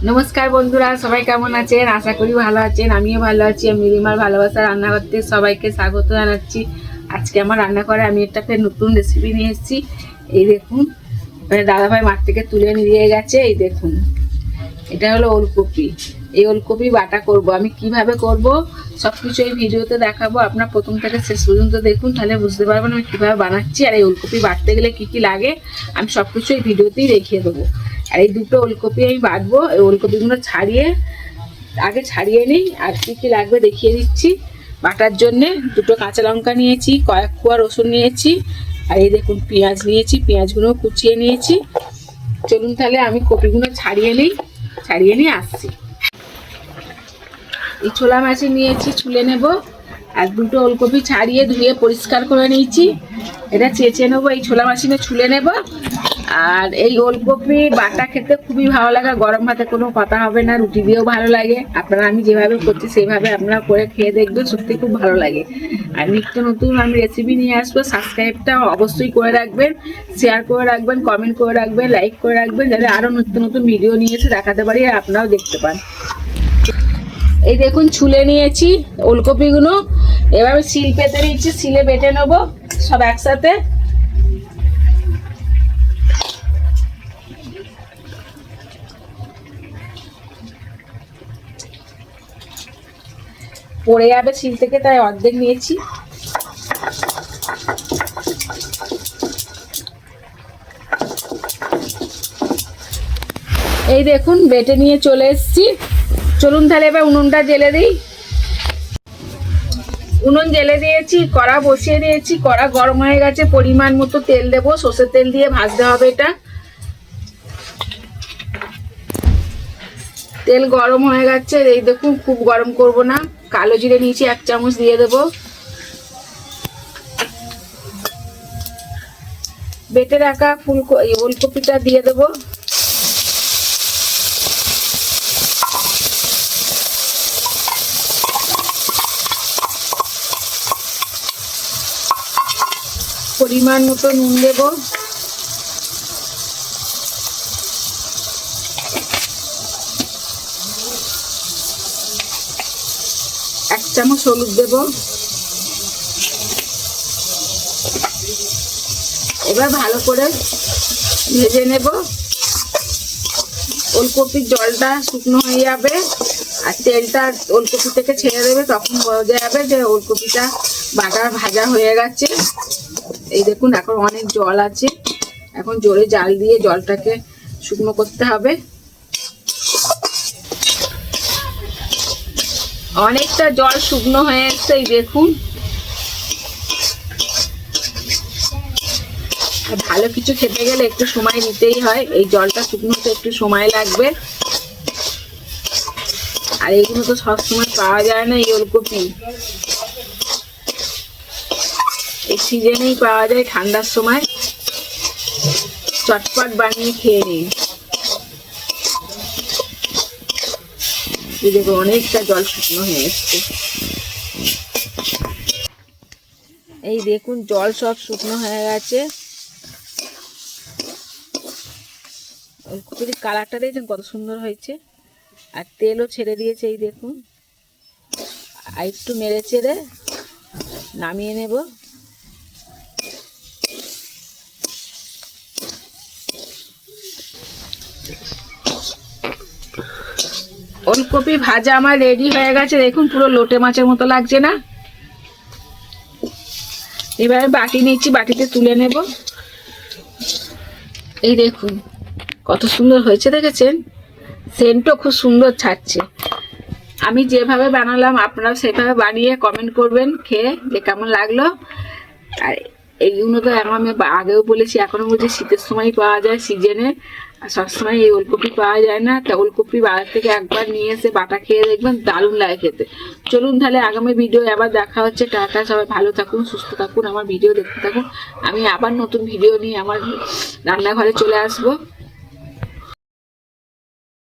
নমস্কার বন্ধুরা, সবাই কেমন আছেন? আশা করি ভালো আছেন। আমিও ভালো আছি। আমি রিমার ভালোবাসা রান্নাঘরতে সবাইকে স্বাগত জানাচ্ছি। আজকে আমার রান্নাঘরে আমি একটা নতুন রেসিপি নিয়ে এসেছি। এই দেখুন, দাদাভাই মাঠ থেকে তুলে নিয়ে গেছে। এই দেখুন, এটা হলো ওলকপি। এই ওলকপি বাটা করব। আমি কিভাবে করব সব কিছু এই ভিডিওতে দেখাবো। আপনার প্রথম থেকে শেষ পর্যন্ত দেখুন, তাহলে বুঝতে পারবেন আমি কীভাবে বানাচ্ছি। আর এই ওলকপি বাটতে গেলে কী কী লাগে আমি সব কিছু এই ভিডিওতেই দেখিয়ে দেবো। আর এই দুটো ওলকপি আমি বাটবো। এই ওলকপিগুলো ছাড়িয়ে নিই। আর কী কী লাগবে দেখিয়ে দিচ্ছি। বাটার জন্যে দুটো কাঁচা লঙ্কা নিয়েছি, কয়েক কোয়া রসুন নিয়েছি, আর এই দেখুন পেঁয়াজ নিয়েছি। পেঁয়াজগুলো কুচিয়ে নিয়েছি। চলুন তাহলে আমি কপিগুলো ছাড়িয়ে নিয়ে আসছি। এই ছোলা মাছ নিয়েছি, ছুলে নেব। আর দুটো ওলকপি ছাড়িয়ে ধুয়ে পরিষ্কার করে নিয়েছি। এটা চেঁচে নেবো। এই ছোলা মাছিনে ছুলে নেব। আর এই ওলকপি বাটা খেতে খুবই ভালো লাগে। গরম ভাতে কোনো কথা হবে না, রুটি দিয়েও ভালো লাগে। আপনারা আমি যেভাবে করছি সেইভাবে আপনারা করে খেয়ে দেখবেন, সত্যি খুব ভালো লাগে। আর নিত্য নতুন আমি রেসিপি নিয়ে আসবো। সাবস্ক্রাইবটা অবশ্যই করে রাখবেন, শেয়ার করে রাখবেন, কমেন্ট করে রাখবেন, লাইক করে রাখবেন, যাতে আরও নিত্য নতুন ভিডিও নিয়ে এসে দেখাতে পারি আর আপনারাও দেখতে পান। এই দেখুন, ছুলে নিয়েছি ওলকপিগুলো। এবার আমি শিল পেতে নিচ্ছি, শিলে বেটে নেবো সব একসাথে। পড়ে যাবে শিল থেকে, তাই অর্ধেক নিয়েছি। এই দেখুন, বেটে নিয়ে চলে এসেছি। চলুন তাহলে এবার উনুনটা জেলে দিই। উনুন জেলে দিয়েছি, কড়া বসিয়ে দিয়েছি। কড়া গরম হয়ে গেছে। পরিমাণ মতো তেল দেবো। সর্ষের তেল দিয়ে ভাজতে হবে এটা। তেল গরম হয়ে গেছে। এই দেখুন, খুব গরম করব না। কালো জিরে নিয়েছি, 1 চামচ দিয়ে দেবো। বেটে রাখা ওলকপিটা দিয়ে দেবো। পরিমাণ মতো নুন দেব। এক চামচ হলুদ দেব। এবার ভালো করে ভেজে নেব। ওলকপির জলটা শুকনো হয়ে যাবে আর তেলটা ওলকপি থেকে ছেড়ে দেবে। তখন বোঝা যাবে যে ওলকপিটা ভাজা হয়ে গেছে। এই দেখুন, এখন অনেক জল আছে। এখন জোরে জাল দিয়ে জলটাকে শুকনো করতে হবে। অনেকটা জল শুকনো হয়ে এসছে। এই দেখুন, ভালো কিছু খেতে গেলে একটু সময় নিতেই হয়। এই জলটা শুকনো হতে একটু সময় লাগবে। আর এগুলো তো সবসময় পাওয়া যায় না। এই ওলকপি এই সিজনেই পাওয়া যায়, ঠান্ডার সময়। চটপট বানিয়ে খেয়ে নিন। এই দেখো, অনেকটা জল শুকনো হয়ে এসছে। এই দেখুন, জল সব শুকনো হয়ে গেছে। ওলকপির কালারটা দেখছেন কত সুন্দর হয়েছে। আর তেলও ছেড়ে দিয়েছে। এই দেখুন, আর একটু নেড়ে চেড়ে নামিয়ে নেব। ওলকপি ভাজা আমার রেডি হয়ে গেছে। দেখুন, পুরো লোটে মাছের মতো লাগছে না? এবারে বাটি নিচ্ছি, বাটিতে তুলে নেব। এই দেখুন কত সুন্দর হয়েছে, দেখেছেন? সেন্টও খুব সুন্দর ছাড়ছে। আমি যেভাবে বানালাম আপনারা সেভাবে বানিয়ে কমেন্ট করবেন খেয়ে যে কেমন লাগলো। আর এইগুলো তো আমি আগেও বলেছি, এখনো বলছি, শীতের সময় পাওয়া যায় সিজনে। আর সবসময় এই ওলকপি পাওয়া যায় না। তা ওলকপি বাজার থেকে একবার নিয়ে এসে বাটা খেয়ে দেখবেন, দারুণ লাগে খেতে। চলুন তাহলে আগামী ভিডিও আবার দেখা হচ্ছে। টাটা, সবাই ভালো থাকুন, সুস্থ থাকুন, আমার ভিডিও দেখতে থাকুন। আমি আবার নতুন ভিডিও নিয়ে আমার রান্নাঘরে চলে আসবো।